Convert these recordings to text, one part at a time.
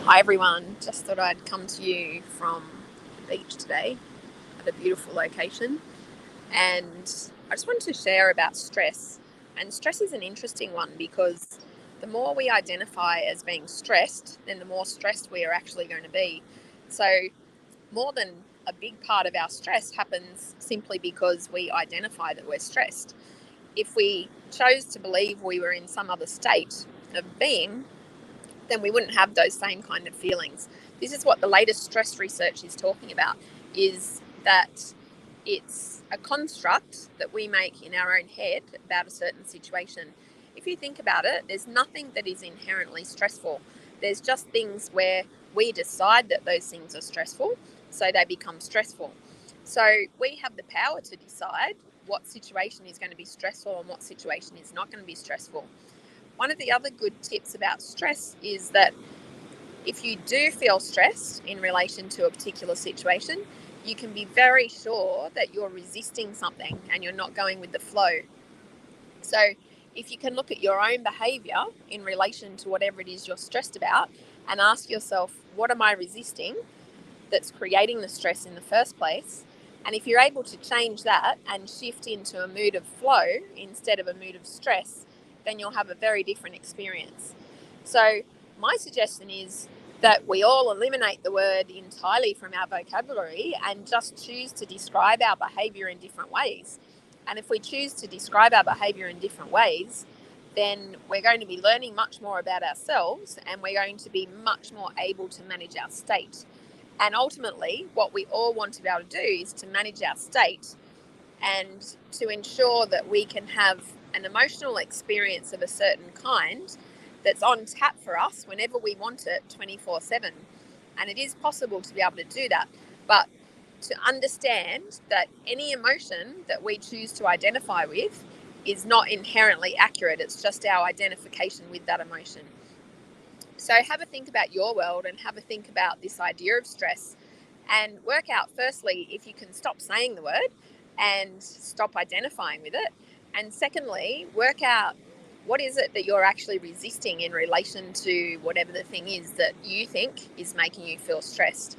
Hi everyone, just thought I'd come to you from the beach today at a beautiful location, and I just wanted to share about stress. And stress is an interesting one because the more we identify as being stressed, then the more stressed we are actually going to be. So, more than a big part of our stress happens simply because we identify that we're stressed. If we chose to believe we were in some other state of being, then we wouldn't have those same kind of feelings. This is what the latest stress research is talking about, is that it's a construct that we make in our own head about a certain situation. If you think about it, there's nothing that is inherently stressful. There's just things where we decide that those things are stressful, so they become stressful. So we have the power to decide what situation is going to be stressful and what situation is not going to be stressful. One of the other good tips about stress is that if you do feel stressed in relation to a particular situation, you can be very sure that you're resisting something and you're not going with the flow. So, if you can look at your own behavior in relation to whatever it is you're stressed about and ask yourself, what am I resisting that's creating the stress in the first place? And if you're able to change that and shift into a mood of flow instead of a mood of stress, then you'll have a very different experience. So, my suggestion is that we all eliminate the word entirely from our vocabulary and just choose to describe our behaviour in different ways. And if we choose to describe our behaviour in different ways, then we're going to be learning much more about ourselves and we're going to be much more able to manage our state. And ultimately, what we all want to be able to do is to manage our state and to ensure that we can have an emotional experience of a certain kind that's on tap for us whenever we want it 24/7. And it is possible to be able to do that. But to understand that any emotion that we choose to identify with is not inherently accurate, it's just our identification with that emotion. So have a think about your world and have a think about this idea of stress and work out, firstly, if you can stop saying the word and stop identifying with it. And secondly, work out what is it that you're actually resisting in relation to whatever the thing is that you think is making you feel stressed.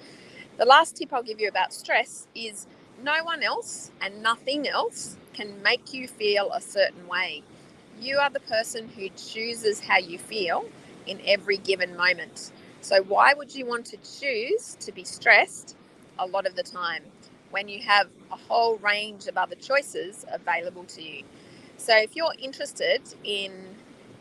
The last tip I'll give you about stress is no one else and nothing else can make you feel a certain way. You are the person who chooses how you feel in every given moment. So why would you want to choose to be stressed a lot of the time when you have a whole range of other choices available to you? So if you're interested in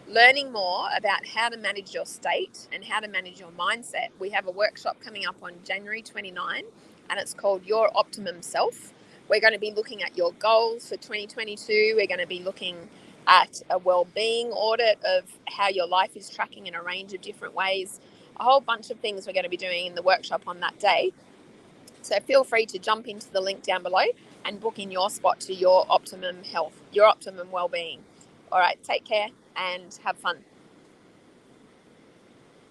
learning more about how to manage your state and how to manage your mindset, we have a workshop coming up on January 29 and it's called Your Optimum Self. We're going to be looking at your goals for 2022. We're going to be looking at a well-being audit of how your life is tracking in a range of different ways. A whole bunch of things we're going to be doing in the workshop on that day. So feel free to jump into the link down below and book in your spot to your optimum health, your optimum well-being. All right, take care and have fun.